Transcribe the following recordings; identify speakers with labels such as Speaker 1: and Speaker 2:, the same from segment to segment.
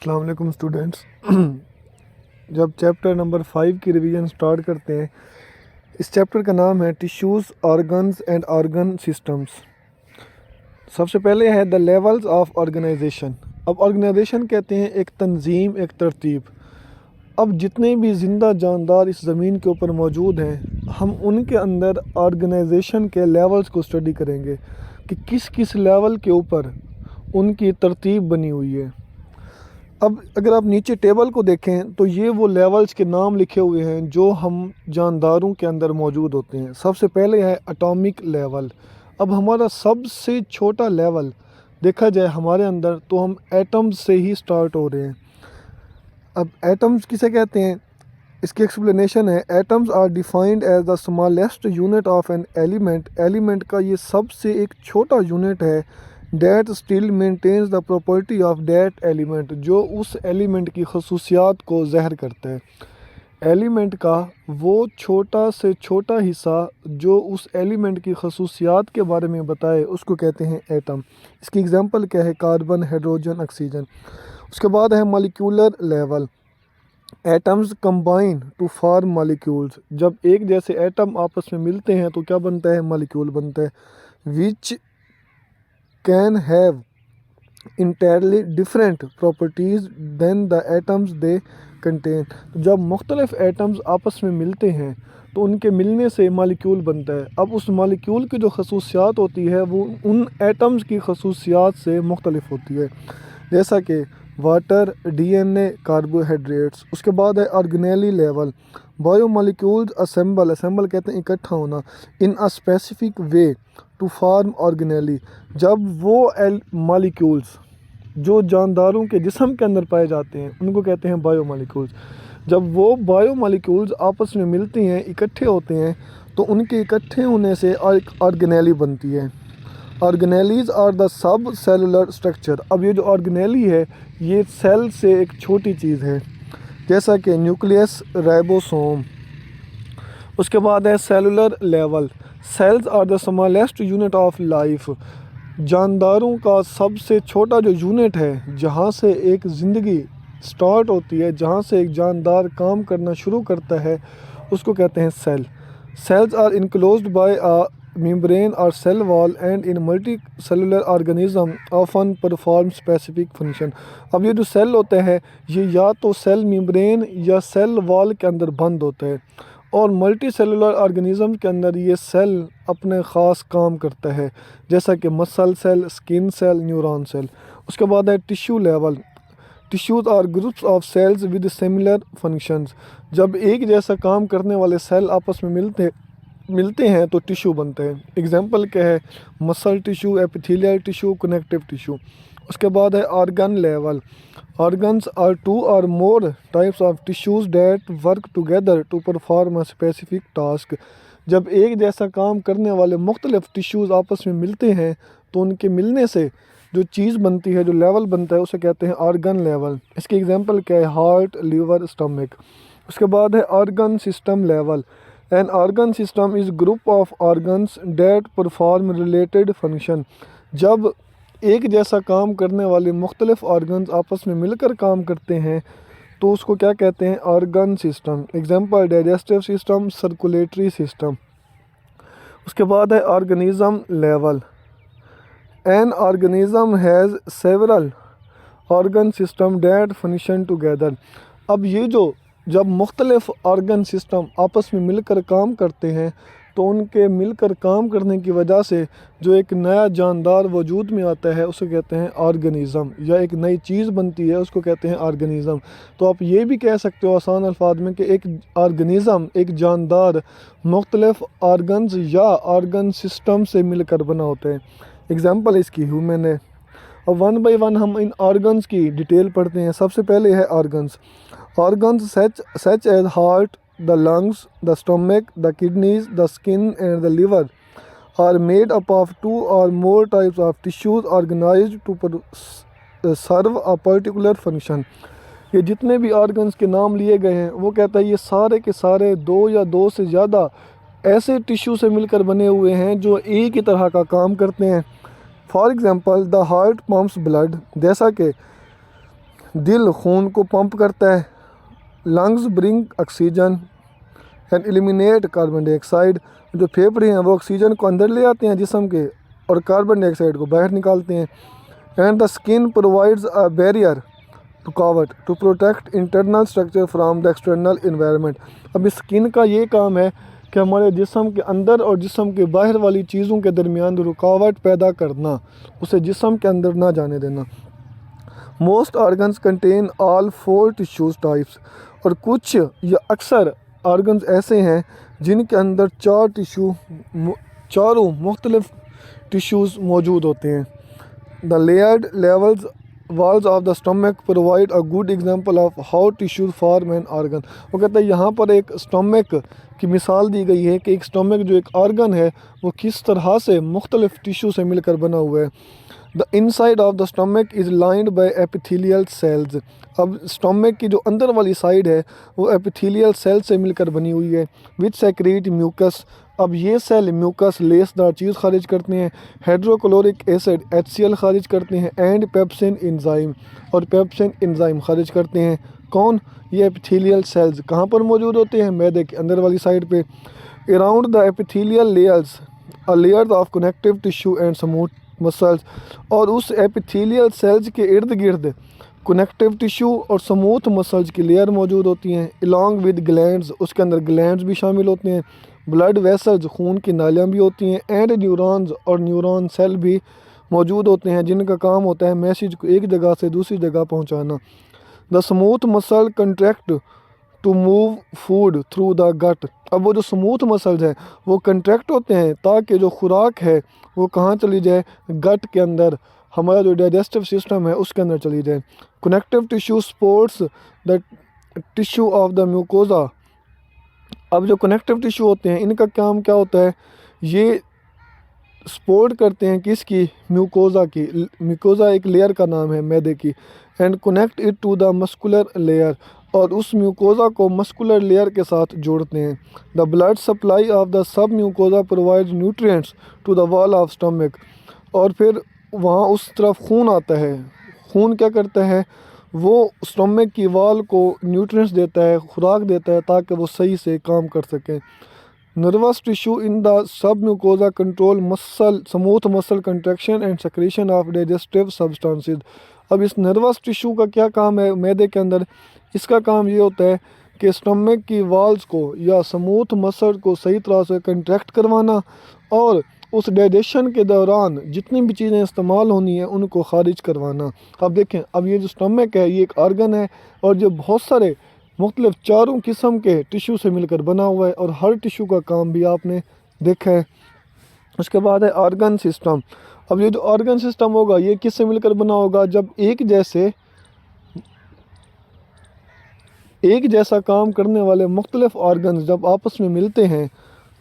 Speaker 1: अस्सलाम वालेकुम स्टूडेंट्स। जब चैप्टर नंबर 5 की रिवीजन स्टार्ट करते हैं, इस चैप्टर का नाम है tissues, organs and organ systems. सबसे पहले है द लेवल्स ऑफ ऑर्गेनाइजेशन। अब ऑर्गेनाइजेशन कहते हैं एक तंजीम, एक तरतीब। अब जितने भी ज़िंदा जानदार इस ज़मीन के ऊपर मौजूद हैं, हम उनके अंदर ऑर्गेनाइजेशन के लेवल्स को स्टडी करेंगे कि किस किस लेवल के ऊपर उनकी तरतीब बनी हुई है। अब अगर आप नीचे टेबल को देखें तो ये वो लेवल्स के नाम लिखे हुए हैं जो हम जानदारों के अंदर मौजूद होते हैं। सबसे पहले है एटॉमिक लेवल। अब हमारा सबसे छोटा लेवल देखा जाए हमारे अंदर तो हम एटम्स से ही स्टार्ट हो रहे हैं। अब एटम्स किसे कहते हैं, इसकी एक्सप्लेनेशन है atoms are defined as the smallest unit of an element. Element का ये सबसे एक छोटा यूनिट है that still maintains the property of that element, जो उस एलिमेंट की खसूसियात को ज़हर करता है। एलिमेंट का वो छोटा से छोटा हिस्सा जो उस एलिमेंट की खसूसियात के बारे में बताए उसको कहते हैं एटम। इसकी एग्जांपल क्या है, कार्बन, हाइड्रोजन, ऑक्सीजन। उसके बाद है molecular level. Atoms combine to form molecules. जब एक जैसे एटम आपस में मिलते हैं तो क्या बनता है, मॉलिक्यूल बनता है। Which can have entirely different properties than the atoms they contain. तो जब मुख्तलिफ एटम्स आपस में मिलते हैं तो उनके मिलने से मॉलिक्यूल बनता है। अब उस मॉलिक्यूल की जो खसूसियात होती है वो उन एटम्स की खसूसियात से मुख्तलिफ होती है, जैसा कि वाटर, डीएनए, कार्बोहाइड्रेट्स। उसके बाद है organelle level. Biomolecules assemble, assemble कहते हैं इकट्ठा होना, in a specific way to form organelle. जब वो मॉलिक्यूल्स जो जानदारों के जिस्म के अंदर पाए जाते हैं उनको कहते हैं बायोमोलिक्यूल्स। जब वो बायोमोलिक्यूल्स आपस में मिलती हैं, इकट्ठे होते हैं, तो उनके इकट्ठे होने से एक ऑर्गेनेली बनती है। Organelles are the sub cellular structure. अब ये जो ऑर्गेनेली है ये सेल से एक छोटी चीज़ है, जैसा कि न्यूक्लियस, राइबोसोम। उसके बाद है cellular level. Cells are the smallest unit of life. जानदारों का सबसे छोटा जो यूनिट है, जहाँ से एक ज़िंदगी स्टार्ट होती है, जहाँ से एक जानदार काम करना शुरू करता है, उसको कहते हैं cell. Cells are enclosed by a membrane or cell wall and in multicellular organism often perform specific function। अब ये जो सेल होते हैं ये या तो सेल मेम्ब्रेन या सेल वॉल के अंदर बंद होते हैं, और मल्टी सेलुलर ऑर्गेनिज्म के अंदर ये सेल अपने ख़ास काम करता है, जैसा कि muscle cell, skin cell, neuron cell. उसके बाद है tissue level. Tissues are groups of cells with similar functions. जब एक जैसा काम करने वाले सेल आपस में मिलते हैं तो टिश्यू बनते हैं। एग्जांपल क्या है, muscle tissue, epithelial tissue, connective tissue. उसके बाद है organ level. Organs are two or more types of tissues that work together to perform a specific task. जब एक जैसा काम करने वाले मुख्तलिफ टिश्यूज़ आपस में मिलते हैं तो उनके मिलने से जो चीज़ बनती है, जो लेवल बनता है, उसे कहते हैं ऑर्गन लेवल। इसकी एग्जांपल क्या है, हार्ट, लीवर, स्टमक। उसके बाद है organ system level. An organ system is group of organs that perform related function. जब एक जैसा काम करने वाले मुख्तलिफ ऑर्गन्स आपस में मिलकर काम करते हैं तो उसको क्या कहते हैं, organ system. Example digestive system, circulatory system. उसके बाद है organism level. An organism has several organ system that function together. अब ये जो जब मुख्तलिफ ऑर्गन सिस्टम आपस में मिलकर काम करते हैं तो उनके मिलकर काम करने की वजह से जो एक नया जानदार वजूद में आता है उसे कहते हैं ऑर्गेनिज़म, या एक नई चीज़ बनती है उसको कहते हैं ऑर्गेनिज़म। तो आप ये भी कह सकते हो आसान अल्फाज में कि एक ऑर्गेनिज़म, एक जानदार, मुख्तलिफ ऑर्गन्स या ऑर्गन सिस्टम से मिलकर बना होता है। एग्ज़ाम्पल इसकी ह्यूमन है। अब वन बाई वन हम इन ऑर्गन्स की डिटेल पढ़ते हैं। सबसे पहले है organs. Organs such as heart, the lungs, the stomach, the kidneys, the skin and the liver are made up of two or more types of tissues organized to serve a particular function. ये जितने भी organs के नाम लिए गए हैं वो कहता है ये सारे के सारे दो या दो से ज़्यादा ऐसे टिश्यू से मिलकर बने हुए हैं जो एक ही तरह का काम करते हैं। For example the heart pumps blood, जैसा कि दिल खून को पंप करता है। Lungs bring oxygen and eliminate carbon dioxide. जो फेफड़े हैं वो ऑक्सीजन को अंदर ले आते हैं जिस्म के और कार्बन डाइऑक्साइड को बाहर निकालते हैं। And the skin provides a barrier रुकावट to protect internal structure from the external environment. अब इस स्किन का ये काम है कि हमारे जिस्म के अंदर और जिस्म के बाहर वाली चीज़ों के दरमियान रुकावट पैदा करना, उसे जिस्म के अंदर ना जाने देना। Most organs contain all 4 tissues types. और कुछ या अक्सर ऑर्गन्स ऐसे हैं जिनके अंदर चारों मुख्तलिफ टिश्यूज़ मौजूद होते हैं। The layered levels walls of the stomach provide a good example of how tissues form an organ। वो कहता है यहाँ पर एक स्टमक की मिसाल दी गई है कि एक स्टमक जो एक ऑर्गन है वो किस तरह से मुख्तलिफ टिश्यू से मिलकर बना हुआ है। The inside of the stomach is lined by epithelial cells. अब स्टमक की जो अंदर वाली साइड है वो एपिथेलियल सेल से मिलकर बनी हुई है। विच सेक्रेट म्यूकस। अब ये सेल म्यूकस लेसदार चीज़ खारिज करते हैं। हाइड्रोक्लोरिक एसिड HCl खारिज करते हैं। एंड पेप्सिन एंजाइम, और पेप्सिन एंजाइम खारिज करते हैं। कौन? ये एपिथेलियल सेल्स कहाँ पर मौजूद होते हैं? मैदे के अंदर वाली साइड पे। Around the epithelial layers a layers of connective tissue and smooth muscles. और उस एपिथेलियल सेल्स के इर्द गिर्द कनेक्टिव टिश्यू और स्मूथ मसल्स की लेयर मौजूद होती हैं। अलॉन्ग विद ग्लैंड्स, उसके अंदर ग्लैंड्स भी शामिल होते हैं। ब्लड वेसल्स, खून की नालियाँ भी होती हैं। एंड न्यूरॉन्स, और न्यूरॉन सेल भी मौजूद होते हैं जिनका काम होता है मैसेज को एक जगह से दूसरी जगह पहुंचाना। The smooth muscle contract to move food through the gut. अब वो जो स्मूथ मसल्स हैं वो कंट्रैक्ट होते हैं ताकि जो खुराक है वो कहाँ चली जाए? गट के अंदर, हमारा जो डाइजेस्टिव सिस्टम है उसके अंदर चली जाए। Connective tissue supports the tissue of the mucosa. अब जो कनेक्टिव टिश्यू होते हैं इनका काम क्या होता है? ये सपोर्ट करते हैं किसकी? म्यूकोजा की। म्यूकोजा एक लेयर का नाम है मैदे की। And connect it to the muscular layer, और उस म्यूकोजा को मस्कुलर लेयर के साथ जोड़ते हैं। The blood supply of the sub mucosa provides nutrients to the wall of stomach. और फिर वहाँ उस तरफ खून आता है। खून क्या करता है? वो स्टमक की वॉल को न्यूट्रिएंट्स देता है, खुराक देता है ताकि वो सही से काम कर सकें। Nervous tissue in the sub mucosa control muscle smooth muscle contraction and secretion of digestive substances. अब इस नर्वस टिश्यू का क्या काम है मैदे के अंदर? इसका काम ये होता है कि स्टमक की वॉल्स को या स्मूथ मसल को सही तरह से कंट्रैक्ट करवाना और उस डाइजेशन के दौरान जितनी भी चीज़ें इस्तेमाल होनी है उनको खारिज करवाना। अब देखें, अब ये जो स्टमक है ये एक ऑर्गन है और जो बहुत सारे मुख्तलिफ चारों किस्म के टिश्यू से मिलकर बना हुआ है और हर टिश्यू का काम भी आपने देखा है। उसके बाद है ऑर्गन सिस्टम। अब ये जो ऑर्गन सिस्टम होगा ये किससे मिलकर बना होगा? जब एक जैसा काम करने वाले मुख्तलिफ ऑर्गन्स जब आपस में मिलते हैं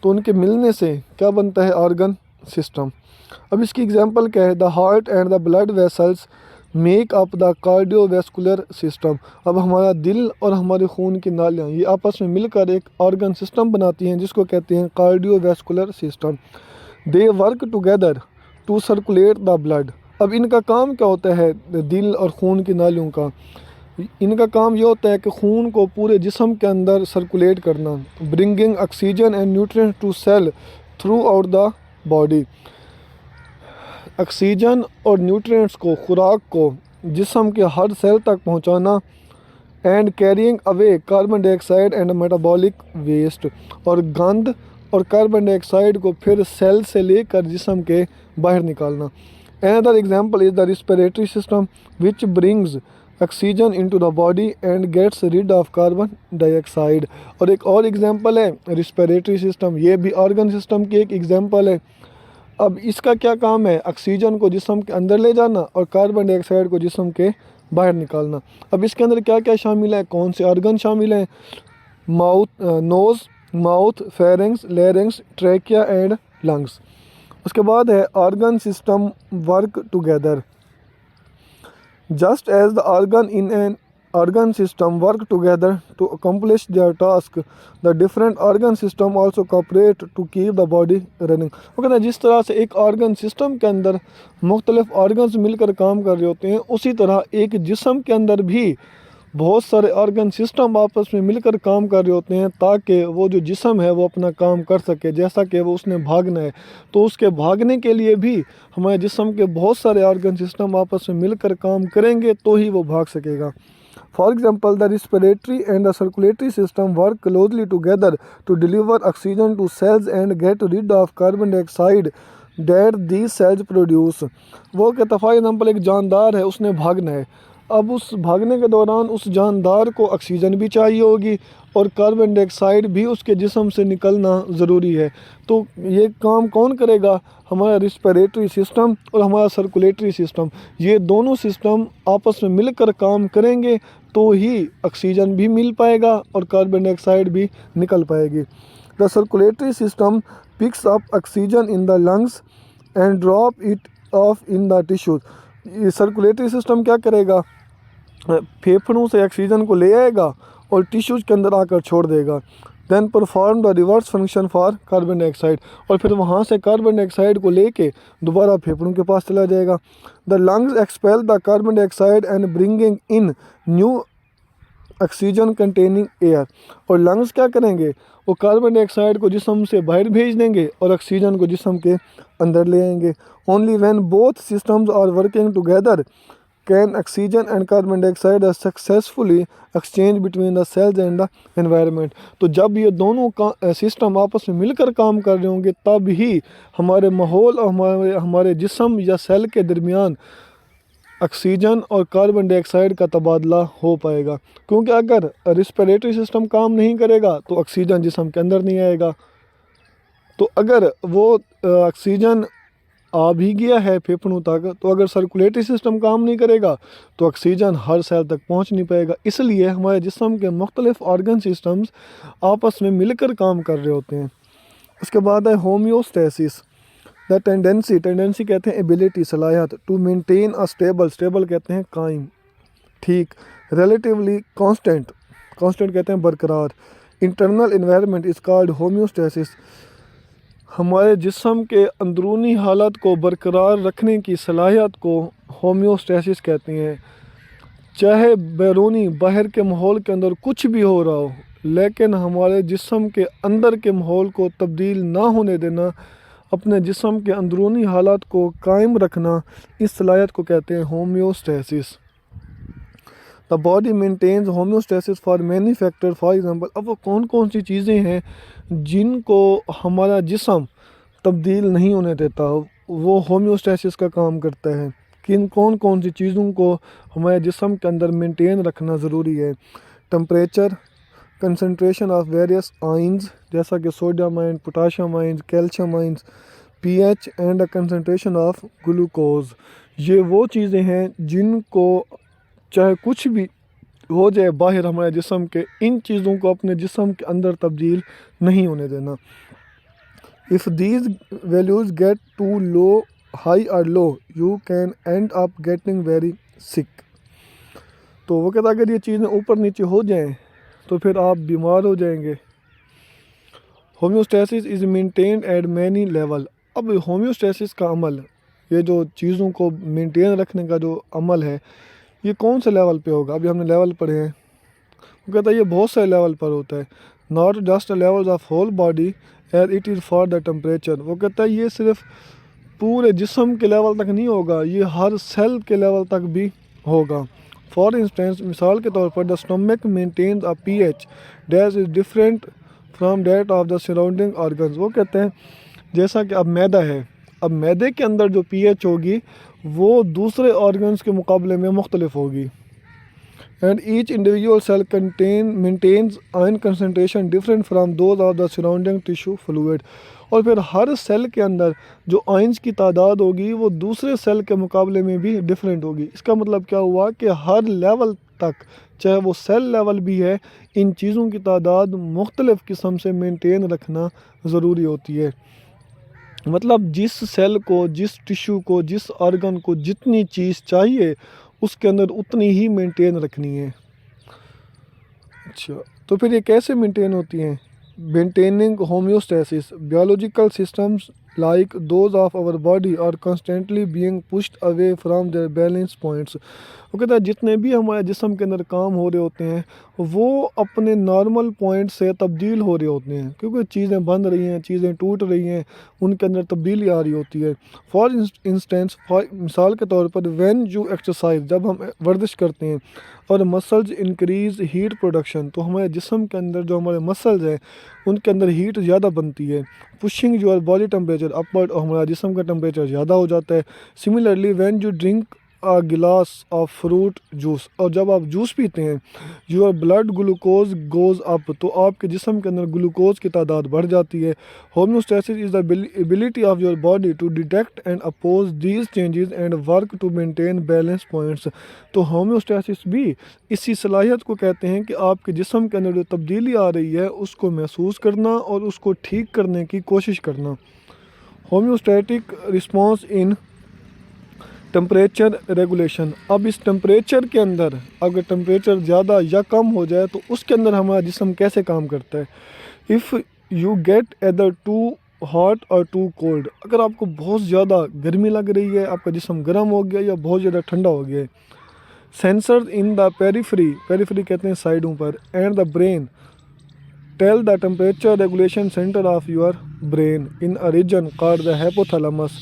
Speaker 1: तो उनके मिलने से क्या बनता है? Organ system. अब इसकी एग्जांपल क्या है? The heart and the blood vessels make up the cardiovascular system. अब हमारा दिल और हमारे खून की नालियाँ ये आपस में मिलकर एक ऑर्गन सिस्टम बनाती हैं जिसको कहते हैं cardiovascular system. They work together to circulate the blood. अब इनका काम क्या होता है दिल और खून की नालियों का? इनका काम ये होता है कि खून को पूरे जिस्म के अंदर सर्कुलेट करना। Bringing oxygen and nutrient to cell throughout the body. Oxygen और न्यूट्रिएंट्स को, खुराक को जिस्म के हर सेल तक पहुंचाना। And carrying away carbon dioxide and metabolic waste. और गंद और कार्बन डाइऑक्साइड को फिर सेल से लेकर जिस्म के बाहर निकालना। Another example is the respiratory system which brings oxygen into the body and gets rid of carbon dioxide. और एक और एग्जांपल है रिस्पिरेटरी सिस्टम, ये भी ऑर्गन सिस्टम की एक एग्जांपल है। अब इसका क्या काम है? ऑक्सीजन को जिस्म के अंदर ले जाना और कार्बन डाइऑक्साइड को जिस्म के बाहर निकालना। अब इसके अंदर क्या क्या शामिल है, कौन से ऑर्गन शामिल हैं? Nose, mouth, pharynx, larynx, trachea and lungs. उसके बाद है organ system work together. Just as the organ in an organ system work together to accomplish their task. The different organ system also cooperate to keep the body running. वो कहते हैं जिस तरह से एक ऑर्गन सिस्टम के अंदर मुख्तलिफ ऑर्गन्स मिलकर काम कर रहे होते हैं, उसी तरह एक जिस्म के अंदर भी बहुत सारे ऑर्गन सिस्टम आपस में मिलकर काम कर रहे होते हैं ताकि वो जो जिस्म है वो अपना काम कर सके। जैसा कि वो उसने भागना है तो उसके भागने के लिए भी हमारे जिस्म के बहुत सारे ऑर्गन सिस्टम आपस में मिलकर काम करेंगे तो ही वो भाग सकेगा। For example, the respiratory and the circulatory system work closely together to deliver oxygen to cells and get rid of carbon dioxide that these cells produce. वो कहता फॉर एग्जाम्पल एक जानदार है, उसने भागना है। अब उस भागने के दौरान उस जानदार को ऑक्सीजन भी चाहिए होगी और कार्बन डाइऑक्साइड भी उसके जिस्म से निकलना ज़रूरी है। तो ये काम कौन करेगा? हमारा रिस्पिरेटरी सिस्टम और हमारा सर्कुलेटरी सिस्टम, ये दोनों सिस्टम आपस में मिलकर काम करेंगे तो ही ऑक्सीजन भी मिल पाएगा और कार्बन डाइऑक्साइड भी निकल पाएगी। The circulatory system picks up oxygen in the lungs and drop it of in the tissues. Circulatory system क्या करेगा? फेफड़ों से ऑक्सीजन को ले आएगा और टिश्यूज के अंदर आकर छोड़ देगा। Then perform the reverse function for carbon dioxide, और फिर वहाँ से कार्बन डाइऑक्साइड को लेके दोबारा फेफड़ों के पास चला जाएगा। The lungs expel the carbon dioxide and bringing in new oxygen containing air, और लंग्स क्या करेंगे? वो कार्बन डाइऑक्साइड को जिस्म से बाहर भेज देंगे और ऑक्सीजन को जिस्म के अंदर ले आएंगे। Only when both systems are working together can oxygen and carbon dioxide are successfully exchange between the cells and the environment. तो जब ये दोनों का सिस्टम आपस में मिलकर काम कर रहे होंगे तब ही हमारे माहौल और हमारे जिस्म या सेल के दरमियान ऑक्सीजन और कार्बन डाइऑक्साइड का तबादला हो पाएगा। क्योंकि अगर रिस्पिरेटरी सिस्टम काम नहीं करेगा तो ऑक्सीजन जिस्म के अंदर नहीं आएगा। तो अगर वो ऑक्सीजन आ भी गया है फेफड़ों तक, तो अगर सर्कुलेटरी सिस्टम काम नहीं करेगा तो ऑक्सीजन हर सेल तक पहुंच नहीं पाएगा। इसलिए हमारे जिस्म के मुख्तलिफ ऑर्गन सिस्टम्स आपस में मिलकर काम कर रहे होते हैं। उसके बाद है होम्योस्टेसिस। द टेंडेंसी कहते हैं एबिलिटी, सलाहियत, टू मेंटेन अ स्टेबल कहते हैं कायम, ठीक, रिलेटिवली कांस्टेंट कहते हैं बरकरार, internal environment is called homeostasis. हमारे जिस्म के अंदरूनी हालत को बरकरार रखने की सलाहियत को होम्योस्टेसिस कहते हैं। चाहे बैरूनी बाहर के माहौल के अंदर कुछ भी हो रहा हो, लेकिन हमारे जिस्म के अंदर के माहौल को तब्दील ना होने देना, अपने जिस्म के अंदरूनी हालात को कायम रखना, इस सलाहियत को कहते हैं homeostasis. The body maintains homeostasis for many factor. For example, अब वो कौन कौन सी चीज़ें हैं जिनको हमारा जिस्म तब्दील नहीं होने देता, वो होम्योस्टेसिस का काम करता है। कौन कौन सी चीज़ों को हमारे जिस्म के अंदर मेंटेन रखना ज़रूरी है? Temperature, concentration of various ions जैसा कि sodium ion, potassium ions, calcium ions, pH and concentration of glucose. ये वो चीज़ें हैं जिनको चाहे कुछ भी हो जाए बाहर हमारे जिस्म के, इन चीज़ों को अपने जिस्म के अंदर तब्दील नहीं होने देना। If these values get too low, high और low, you can end up getting very sick. तो वो कहता है अगर ये चीज़ें ऊपर नीचे हो जाएं तो फिर आप बीमार हो जाएंगे। Homeostasis is maintained eight many level. अब होम्योस्टेसिस का अमल, ये जो चीज़ों को मेंटेन रखने का जो अमल है, ये कौन से लेवल पे होगा? अभी हमने लेवल पढ़े हैं। वो कहता है ये बहुत सारे लेवल पर होता है। Not just levels of whole body as it is for the temperature. वो कहता है ये सिर्फ पूरे जिस्म के लेवल तक नहीं होगा, ये हर सेल के लेवल तक भी होगा। फॉर इंस्टेंस, मिसाल के तौर पर, the stomach maintains a pH that is different from that of the surrounding organs. वो कहते हैं जैसा कि अब मैदा है, अब मैदे के अंदर जो पीएच होगी वो दूसरे ऑर्गन्स के मुकाबले में मुख्तलिफ होगी। And each individual cell maintains ion concentration different from those of the surrounding tissue fluid. और फिर हर सेल के अंदर जो आयंस की तादाद होगी वो दूसरे सेल के मुकाबले में भी डिफरेंट होगी। इसका मतलब क्या हुआ कि हर लेवल तक, चाहे वो सेल लेवल भी है, इन चीज़ों की तादाद मुख्तलिफ़ किस्म से मेंटेन रखना ज़रूरी होती है। मतलब जिस सेल को, जिस टिश्यू को, जिस ऑर्गन को जितनी चीज़ चाहिए उसके अंदर उतनी ही मेंटेन रखनी है। अच्छा, तो फिर ये कैसे मेंटेन होती हैं? Maintaining homeostasis, biological systems like those of our body are constantly being pushed away from their balance points. वो कहता है जितने भी हमारे जिस्म के अंदर काम हो रहे होते हैं वो अपने नॉर्मल पॉइंट से तब्दील हो रहे होते हैं, क्योंकि चीज़ें बन रही हैं, चीज़ें टूट रही हैं, उनके अंदर तब्दीली आ रही होती है। फॉर इंस्टेंस, मिसाल के तौर पर व्हेन यू एक्सरसाइज, जब हम वर्जिश करते हैं और मसल्स इंक्रीज़ हीट प्रोडक्शन, तो हमारे जिस्म के अंदर जो हमारे मसल्स हैं उनके अंदर हीट ज़्यादा बनती है। Pushing your body temperature upward, और हमारा जिस्म का टेम्परेचर ज़्यादा हो जाता है। सिमिलरली व्हेन यू ड्रिंक अ गिलास ऑफ फ्रूट जूस, और जब आप जूस पीते हैं your blood glucose goes up, तो आपके जिस्म के अंदर ग्लूकोज की तादाद बढ़ जाती है। Homeostasis is the ability of your body to detect and oppose these changes and work to maintain balance points. तो होम्योस्टेसिस भी इसी सलाहियत को कहते हैं कि आपके जिस्म के अंदर जो तब्दीली आ रही है उसको महसूस करना और उसको ठीक करने की कोशिश करना। Homeostatic response in temperature regulation, अब इस टेम्परेचर के अंदर अगर टेम्परेचर ज़्यादा या कम हो जाए तो उसके अंदर हमारा जिस्म कैसे काम करता है। If you get either too hot और टू कोल्ड, अगर आपको बहुत ज़्यादा गर्मी लग रही है, आपका जिस्म गर्म हो गया या बहुत ज़्यादा ठंडा हो गया है। Sensors in the periphery, periphery कहते हैं साइडों पर, and the brain tell the temperature regulation centre of your brain in a region called the hypothalamus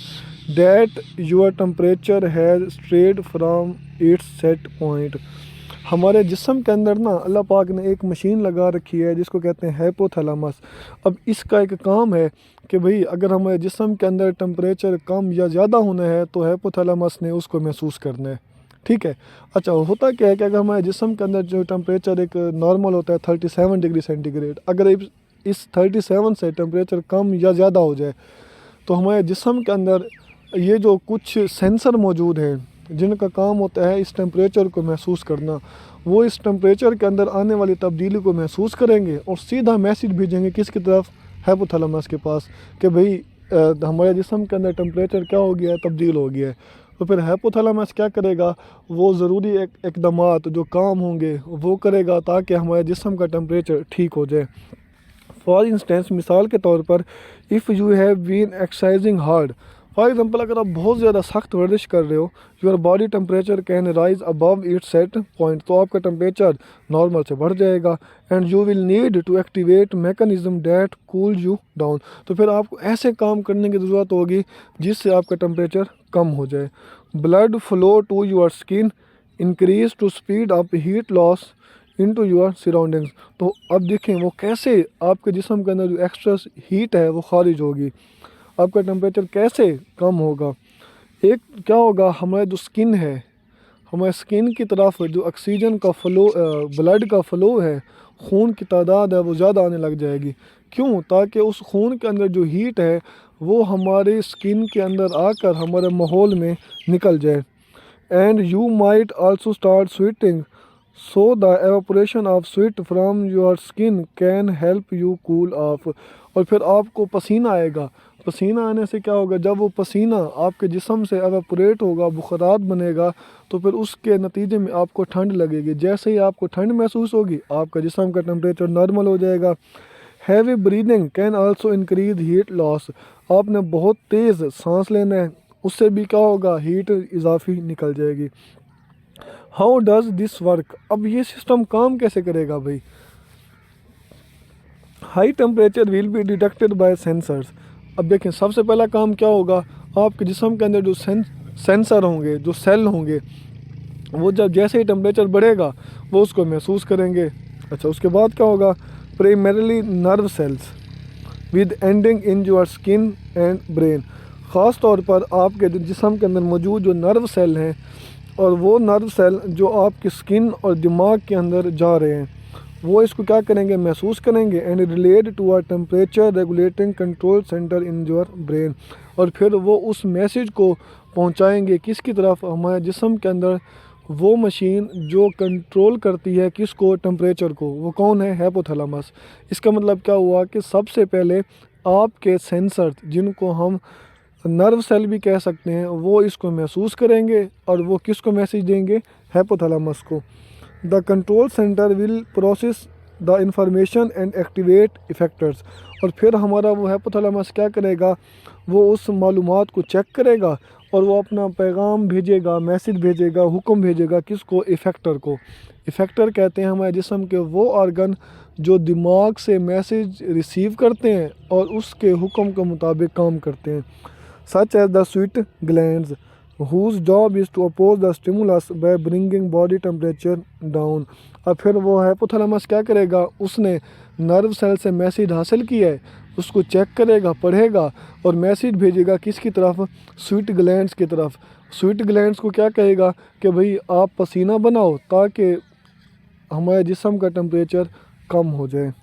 Speaker 1: that your temperature has strayed from its set point। हमारे जिस्म के अंदर ना अल्लाह पाक ने एक मशीन लगा रखी है जिसको कहते हैं हाइपोथैलेमस। अब इसका एक काम है कि भाई अगर हमारे जिस्म के अंदर टेम्परेचर कम या ज़्यादा होना है तो हाइपोथैलेमस ने उसको महसूस करना है। ठीक है। अच्छा, होता क्या है कि अगर हमारे जिस्म के अंदर जो टेम्परेचर एक नॉर्मल होता है 37 डिग्री सेंटीग्रेड, अगर इस 37 से टेम्परेचर कम या ज़्यादा हो जाए तो हमारे जिस्म के अंदर ये जो कुछ सेंसर मौजूद हैं जिनका काम होता है इस टेम्परेचर को महसूस करना, वो इस टेम्परेचर के अंदर आने वाली तब्दीली को महसूस करेंगे और सीधा मैसेज भेजेंगे किसकी तरफ, हाइपोथैलेमस के पास, कि भाई हमारे जिस्म के अंदर टेम्परेचर क्या हो गया है, तब्दील हो गया है। तो फिर हाइपोथैलेमस क्या करेगा, वो ज़रूरी इकदामात जो काम होंगे वो करेगा ताकि हमारे जिस्म का टेम्परेचर ठीक हो जाए। फॉर इंस्टेंस, मिसाल के तौर पर, if you have been exercising hard, for example अगर आप बहुत ज़्यादा सख्त वर्जिश कर रहे हो, your body temperature can rise above its set point, तो आपका टेम्परेचर नॉर्मल से बढ़ जाएगा। And you will need to activate mechanism that cool you down, तो फिर आपको ऐसे काम करने की ज़रूरत होगी जिससे आपका टेम्परेचर कम हो जाए। Blood flow to your skin increase to speed up heat loss into your surroundings, तो अब देखें वो कैसे आपके जिस्म के अंदर जो एक्स्ट्रा हीट है वो खारिज होगी, आपका टेम्परेचर कैसे कम होगा। एक क्या होगा, हमारे जो स्किन है, हमारे स्किन की तरफ जो ऑक्सीजन का फ़्लो, ब्लड का फ़्लो है, खून की तादाद है वो ज़्यादा आने लग जाएगी। क्यों, ताकि उस खून के अंदर जो हीट है वो हमारे स्किन के अंदर आकर हमारे माहौल में निकल जाए। And you might also start sweating, so the evaporation of sweat from your skin can help you cool off, और फिर आपको पसीना आएगा। पसीना आने से क्या होगा, जब वो पसीना आपके जिस्म से एवापोरेट होगा, बुखारात बनेगा, तो फिर उसके नतीजे में आपको ठंड लगेगी। जैसे ही आपको ठंड महसूस होगी आपका जिस्म का टेम्परेचर नॉर्मल हो जाएगा। Heavy breathing can also increase heat loss, आपने बहुत तेज़ सांस लेना है, उससे भी क्या होगा, हीट इजाफी निकल जाएगी। हाउ डज दिस वर्क, अब ये सिस्टम काम कैसे करेगा भाई। High temperature will be detected by sensors, अब देखें सबसे पहला काम क्या होगा, आपके जिस्म के अंदर जो सेंसर होंगे, जो सेल होंगे, वो जब जैसे ही टेम्परेचर बढ़ेगा वो उसको महसूस करेंगे। अच्छा, उसके बाद क्या होगा, primarily nerve cells with ending in your skin and brain, ख़ास तौर पर आपके जिस्म के अंदर मौजूद जो नर्व सेल हैं, और वो नर्व सेल जो आपकी स्किन और दिमाग के अंदर जा रहे हैं, वो इसको क्या करेंगे, महसूस करेंगे। And relate to a temperature regulating control centre in your brain, और फिर वो उस मैसेज को पहुंचाएंगे किसकी तरफ, हमारे जिस्म के अंदर वो मशीन जो कंट्रोल करती है किसको, टेम्परेचर को, वो कौन है, हाइपोथैलेमस। इसका मतलब क्या हुआ कि सबसे पहले आपके सेंसर, जिनको हम नर्व सेल भी कह सकते हैं, वो इसको महसूस करेंगे और वो किसको मैसेज देंगे, हाइपोथैलेमस को। The control centre will process the information and activate effectors. और फिर हमारा वो हाइपोथैलेमस क्या करेगा, वो उस मालूमात को चेक करेगा और वो अपना पैगाम भेजेगा, मैसेज भेजेगा, हुक्म भेजेगा किसको, इफ़ेक्टर को। इफ़ेक्टर कहते हैं हमारे जिस्म के वो ऑर्गन जो दिमाग से मैसेज रिसीव करते हैं और उसके हुक्म के मुताबिक काम करते हैं। Such as the sweat glands whose job is to oppose the stimulus by bringing body temperature down। और फिर वो हाइपोथैलेमस क्या करेगा, उसने नर्व सेल से मैसेज हासिल किया है, उसको चेक करेगा, पढ़ेगा और मैसेज भेजेगा किसकी तरफ, स्वीट ग्लैंड्स की तरफ। स्वीट ग्लैंड्स को क्या कहेगा कि भाई आप पसीना बनाओ ताकि हमारे जिस्म का टेम्परेचर कम हो जाए।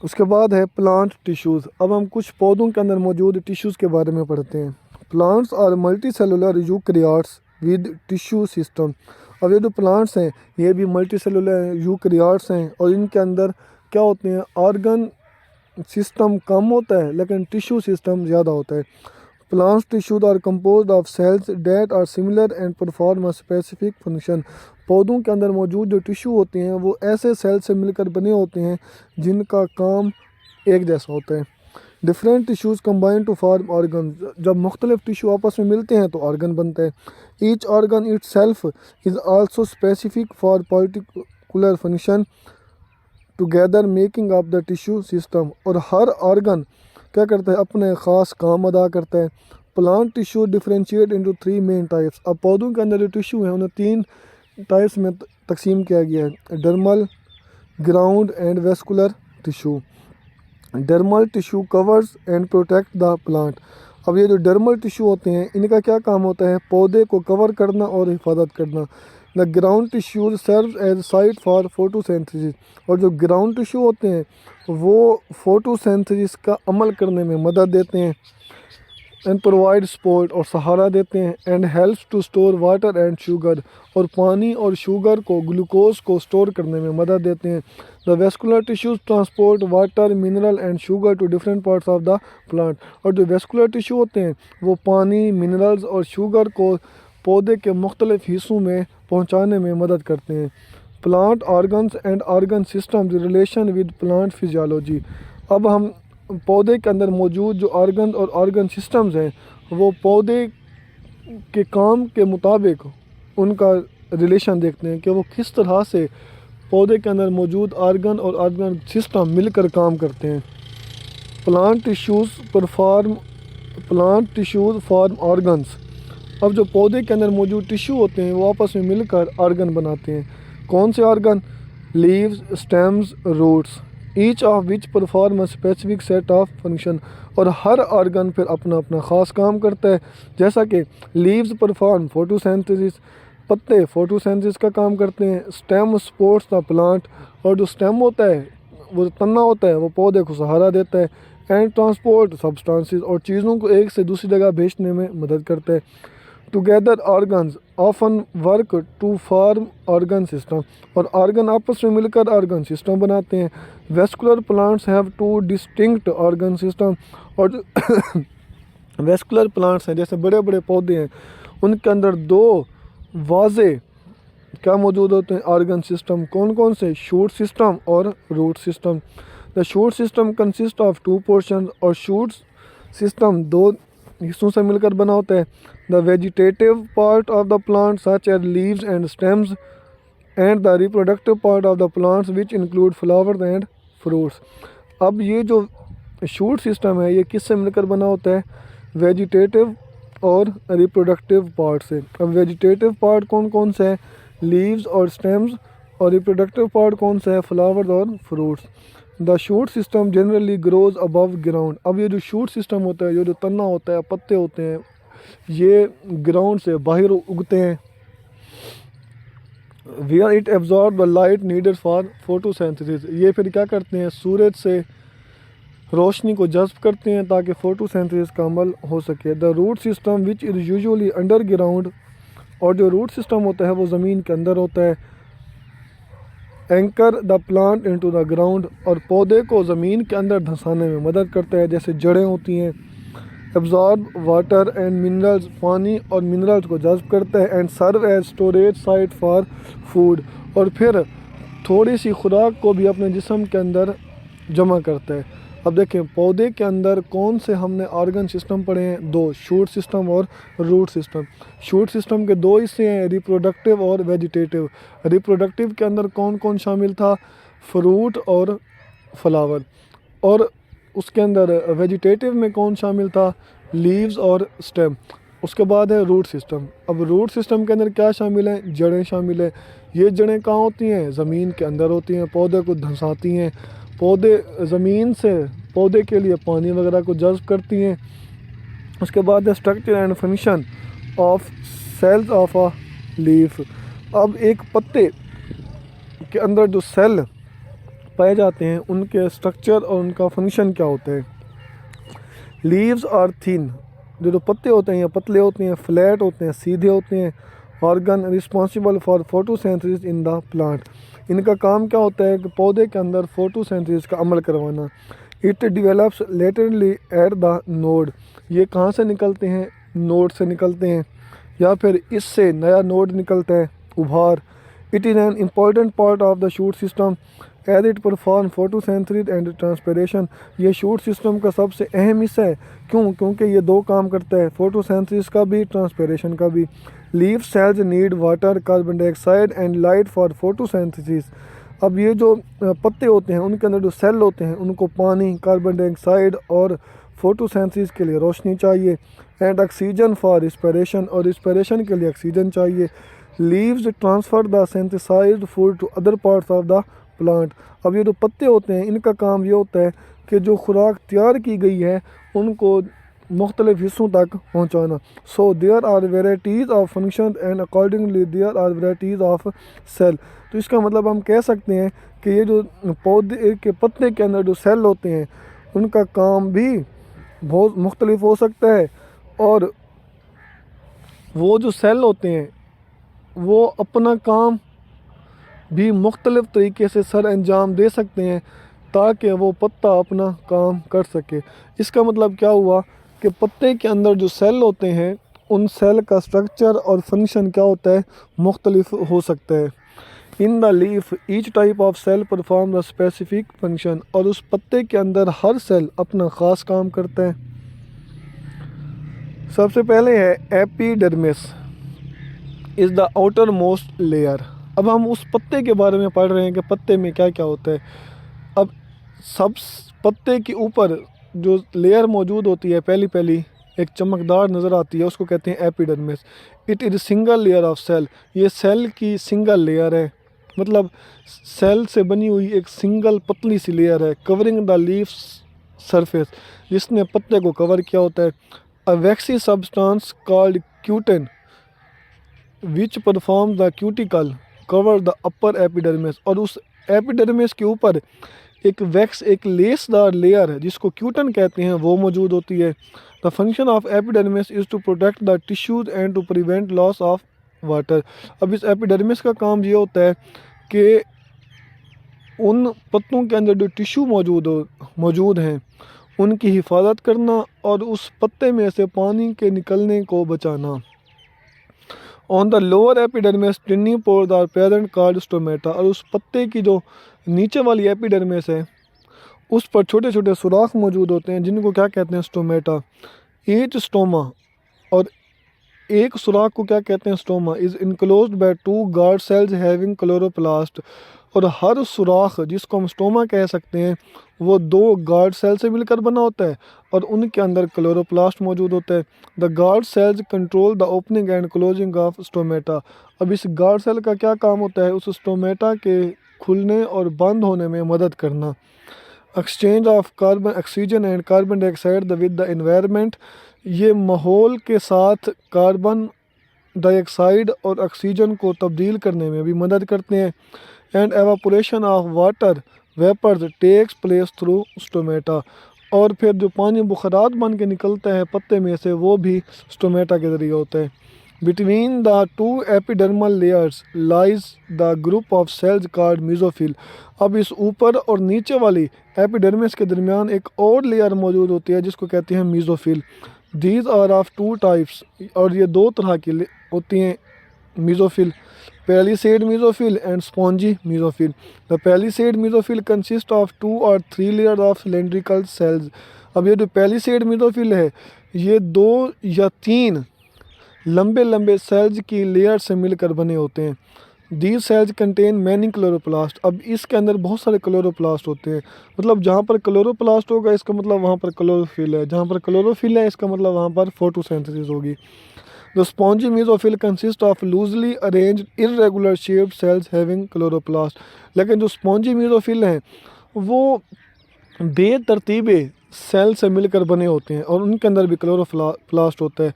Speaker 1: उसके बाद है प्लांट टिश्यूज़। अब हम कुछ पौधों के अंदर मौजूद टिश्यूज़ के बारे में पढ़ते हैं। Plants are multi cellular eukaryotes with tissue system. अब ये जो प्लांट्स हैं ये भी मल्टी सेलुलर यूकैरियोट्स हैं और इनके अंदर क्या होते हैं, ऑर्गन सिस्टम कम होता है लेकिन टिश्यू सिस्टम ज़्यादा होता है। Plants tissues are composed of cells that are similar and perform a specific function. पौधों के अंदर मौजूद जो टिश्यू होते हैं वो ऐसे सेल से मिलकर बने होते हैं जिनका काम एक जैसा होता है। Different tissues combine to form organ. जब मुख्तलिफ टिश्यू आपस में मिलते हैं तो ऑर्गन बनता है। Each organ it self is also specific for particular function together making of the tissue system. और हर ऑर्गन क्या करता है, अपने ख़ास काम अदा करता है। Plant tissue differentiate into 3 main types. अब पौधों के अंदर जो टिश्यू है उन्हें 3 टाइप्स में तकसीम किया गया है, dermal, ground and vascular tissue. Dermal tissue covers and protect the plant. अब ये जो डर्मल टिश्यू होते हैं इनका क्या काम होता है, पौधे को कवर करना और हिफाजत करना। The ground tissues serve as site for photosynthesis. और जो ग्राउंड टिश्यू होते हैं वो फोटोसिंथेसिस का अमल करने में मदद देते हैं एंड प्रोवाइड सपोर्ट और सहारा देते हैं and helps to store water and sugar. और पानी और शुगर को, ग्लूकोज को स्टोर करने में मदद देते हैं। The vascular tissues transport water, mineral and sugar to different parts of the plant. और जो वेस्कुलर टिश्यू होते हैं वो पानी, मिनरल्स और शुगर को पौधे के मुख्तलिफ हिस्सों में पहुँचाने में मदद करते हैं। Plant organs and organ system relation with plant physiology. अब हम पौधे के अंदर मौजूद जो ऑर्गन और ऑर्गन सिस्टम्स हैं वो पौधे के काम के मुताबिक उनका रिलेशन देखते हैं कि वो किस तरह से पौधे के अंदर मौजूद ऑर्गन और ऑर्गन सिस्टम मिलकर काम करते हैं। Plant tissues form organs. अब जो पौधे के अंदर मौजूद टिश्यू होते हैं वो आपस में मिलकर ऑर्गन बनाते हैं। कौन से organ, leaves, stems, roots, each of which perform a specific set of function. और हर ऑर्गन फिर अपना अपना ख़ास काम करता है। जैसा कि लीव्स परफॉर्म फोटोसिंथेसिस, पत्ते फोटोसिंथेसिस का काम करते हैं। Stem supports the plant. और जो स्टेम होता है, वो जो तना होता है, वो पौधे को सहारा देता है। एंड ट्रांसपोर्ट सब्सटेंसेस, और चीज़ों को एक से दूसरी जगह भेजने में मदद करता है। Together organs often work to form organ system. और ऑर्गन आपस में मिलकर ऑर्गन सिस्टम बनाते हैं। Vascular plants have 2 distinct organ system. और जो वेस्कुलर प्लांट्स हैं, जैसे बड़े बड़े पौधे हैं, उनके अंदर 2 वाजे क्या मौजूद होते हैं, ऑर्गन सिस्टम। कौन कौन से, शूट सिस्टम और root system. The shoot system consist of 2 portion. और शूट सिस्टम 2 हिस्सों से मिलकर बना होता है। The vegetative part of the plant such as leaves and stems and the reproductive part of the plants which include flowers and fruits. अब ये जो शूट सिस्टम है ये किससे मिलकर बना होता है, वेजिटेटिव और रिप्रोडक्टिव पार्ट से। अब वेजिटेटिव पार्ट कौन कौन सा है, लीव्स और स्टेम्स। और रिप्रोडक्टिव पार्ट कौन सा है, फ्लावर्स और fruits. The shoot system generally grows above ground. अब ये जो शूट सिस्टम होता है, ये जो तना होता है, पत्ते होते हैं, ये ग्राउंड से बाहर उगते हैं। Where it absorb the light needed for photosynthesis. ये फिर क्या करते हैं, सूरज से रोशनी को जज्ब करते हैं ताकि फोटोसिंथेसिस का अमल हो सके। The root system which is usually underground. और जो रूट सिस्टम होता है वो ज़मीन के अंदर होता है। Anchor the plant into the ground. और पौधे को ज़मीन के अंदर धंसाने में मदद करता है, जैसे जड़ें होती हैं। एब्जॉर्ब वाटर एंड मिनरल्स, पानी और मिनरल्स को जज़्ब करता है। And serve as storage site for food, और फिर थोड़ी सी खुराक को भी अपने जिस्म के अंदर जमा करता है। अब देखें पौधे के अंदर कौन से हमने ऑर्गन सिस्टम पढ़े हैं, दो, शूट सिस्टम और रूट सिस्टम। शूट सिस्टम के दो हिस्से हैं, रिप्रोडक्टिव और वेजिटेटिव। रिप्रोडक्टिव के अंदर कौन कौन शामिल था, फ्रूट और फ्लावर। और उसके अंदर वेजिटेटिव में कौन शामिल था, लीव्स और स्टेम। उसके बाद है रूट सिस्टम। अब रूट सिस्टम के अंदर क्या शामिल है, जड़ें शामिल है। ये जड़ें कहाँ होती हैं, ज़मीन के अंदर होती हैं, पौधे को धंसाती हैं, पौधे ज़मीन से पौधे के लिए पानी वगैरह को जज़्ब करती हैं। उसके बाद है structure and function of cells of a leaf. अब एक पत्ते के अंदर जो सेल पाए जाते हैं उनके स्ट्रक्चर और उनका फंक्शन क्या होता है। लीव्स आर थिन, जो पत्ते होते हैं ये पतले होते हैं, फ्लैट होते हैं, सीधे होते हैं। Organ responsible for photosynthesis in the plant, इनका काम क्या होता है कि पौधे के अंदर फोटोसिंथेसिस का अमल करवाना। It develops laterally at the node, ये कहाँ से निकलते हैं, नोड से निकलते हैं, या फिर इससे नया नोड निकलता है, उभार। It is an important part of the shoot system as it perform photosynthesis and transpiration, ये शूट सिस्टम का सबसे अहम हिस्सा है। क्यों, क्योंकि ये दो काम करता है, फोटोसिंथेसिस का भी, ट्रांसपिरेशन का भी। Leaf cells need water, carbon dioxide and light for photosynthesis. अब ये जो पत्ते होते हैं उनके अंदर जो सेल होते हैं उनको पानी, कार्बन डाइऑक्साइड और फोटोसिंथेसिस के लिए रोशनी चाहिए। एंड ऑक्सीजन फॉर रिस्पिरेशन, और रिस्पिरेशन के लिए ऑक्सीजन चाहिए। Leaves transfer the synthesised food to other parts of the plant. अब ये जो पत्ते होते हैं इनका काम ये होता है कि जो खुराक तैयार की गई है उनको मुख्तलिफ हिस्सों तक पहुँचाना। So there are varieties of function and accordingly there are varieties of cell. तो इसका मतलब हम कह सकते हैं कि ये जो पौधे के पत्ते के अंदर जो सेल होते हैं उनका काम भी बहुत मुख्तलिफ हो सकता है, और वो जो सेल होते हैं वो अपना काम भी मुख्तलिफ तरीके से सर अंजाम दे सकते हैं ताकि वो पत्ता अपना काम कर सके। इसका मतलब क्या हुआ कि पत्ते के अंदर जो सेल होते हैं उन सेल का स्ट्रक्चर और फंक्शन क्या होता है, मुख्तलिफ हो सकता है। In the leaf each type of cell perform the specific function, और उस पत्ते के अंदर हर सेल अपना ख़ास काम करता है। सबसे पहले है epidermis is the outer most layer. अब हम उस पत्ते के बारे में पढ़ रहे हैं कि पत्ते में क्या क्या होता है। अब सब पत्ते के ऊपर जो लेयर मौजूद होती है, पहली एक चमकदार नज़र आती है, उसको कहते हैं epidermis. It is single layer of cell, ये सेल की सिंगल लेयर है, मतलब सेल से बनी हुई एक सिंगल पतली सी लेयर है। कवरिंग द लीफ सरफेस, जिसने पत्ते को कवर किया होता है। A waxy substance called cutin which perform the cuticle cover the upper epidermis, और उस एपिडर्मिस के ऊपर एक वैक्स, एक लेसदार लेयर है जिसको क्यूटन कहते हैं, वो मौजूद होती है। The function of epidermis is to protect the tissues and to prevent loss of water. अब इस एपिडर्मिस का काम ये होता है कि उन पत्तों के अंदर जो टिश्यू मौजूद हैं उनकी हिफाजत करना और उस पत्ते में से पानी के निकलने को बचाना। On the lower epidermis tiny pores are present called stomata, और उस पत्ते की जो नीचे वाली एपिडर्मिस है उस पर छोटे छोटे सुराख मौजूद होते हैं जिनको क्या कहते हैं, स्टोमेटा। ईच स्टोमा, और एक सुराख को क्या कहते हैं, stoma, is enclosed by two guard cells having chloroplast, और हर सुराख जिसको हम स्टोमा कह सकते हैं वो दो गार्ड सेल से मिलकर बना होता है और उनके अंदर क्लोरोप्लास्ट मौजूद होता है। The guard cells control the opening and closing of stomata. अब इस गार्ड सेल का क्या काम होता है, उस स्टोमेटा के खुलने और बंद होने में मदद करना। Exchange of carbon oxygen and carbon dioxide with the environment, ये माहौल के साथ कार्बन डाइऑक्साइड और ऑक्सीजन को तब्दील करने में भी मदद करते हैं। And evaporation of water vapours takes place through stomata, और फिर जो पानी बुखारात बन के निकलता है पत्ते में से वो भी स्टोमेटा के ज़रिए होता है। Between the two epidermal layers lies the group of cells called mesophyll. अब इस ऊपर और नीचे वाली एपिडर्मिस के दरमियान एक और लेयर मौजूद होती है जिसको कहते हैं mesophyll. These are of two types, और ये दो तरह की होती हैं mesophyll, palisade mesophyll and spongy mesophyll. The palisade mesophyll consist of 2 और 3 लेयर ऑफ सिलेंड्रिकल सेल्स। अब ये जो पैलिसेड मीज़ोफिल है ये 2 या 3 लंबे लंबे सेल्स की लेयर से मिलकर बने होते हैं। These cells contain many chloroplast. अब इसके अंदर बहुत सारे क्लोरोप्लास्ट होते हैं, मतलब जहाँ पर क्लोरोप्लास्ट होगा इसका मतलब वहाँ पर क्लोरोफिल है, जहाँ पर क्लोरोफिल है इसका मतलब वहाँ पर फोटोसिंथेसिस होगी। The spongy mesophyll consist of loosely arranged irregular shaped cells having chloroplast. लेकिन जो स्पॉन्जी मीज़ोफिल हैं वो बेतरतीबे सेल से मिलकर बने होते हैं और उनके अंदर भी क्लोरोप्लास्ट होता है।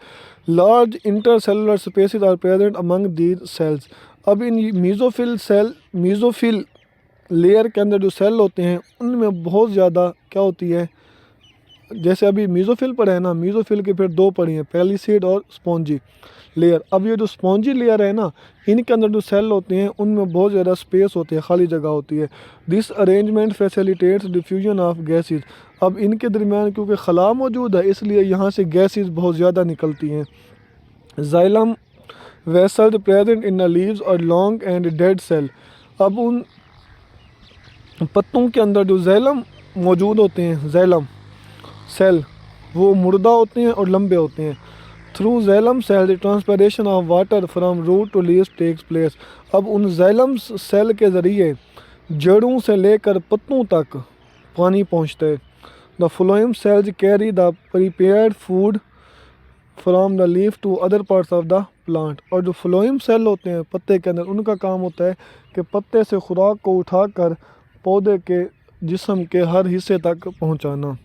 Speaker 1: Large intercellular spaces are present among these cells. अब इन मीज़ोफिल लेयर के अंदर जो सेल होते हैं उनमें बहुत ज़्यादा क्या होती है, जैसे अभी मीज़ोफिल पर है ना, मीज़ोफिल के फिर 2 पड़ी हैं, पैलिसेड और स्पॉन्जी लेयर। अब ये जो स्पॉन्जी लेयर है ना, इनके अंदर जो सेल होते हैं उनमें बहुत ज़्यादा स्पेस होती है, खाली जगह होती है। This arrangement facilitates diffusion of gases. अब इनके दरमियान क्योंकि खला मौजूद है इसलिए यहाँ से गैसेस बहुत ज़्यादा निकलती हैं। Xylem vessel present in the leaves और लॉन्ग एंड डेड सेल। अब उन पत्तों के अंदर जो जैलम मौजूद होते हैं, जैलम सेल, वो मुर्दा होते हैं और लंबे होते हैं। Through xylem cell transpiration of water from root to leaves takes place. अब उन जैलम सेल के ज़रिए जड़ों से लेकर पत्तों तक पानी पहुँचता है। The phloem cells carry the prepared food from the leaf to other parts of the plant. और जो फ्लोएम सेल होते हैं पत्ते के अंदर, उनका काम होता है कि पत्ते से खुराक को उठाकर पौधे के जिस्म के हर हिस्से तक पहुँचाना।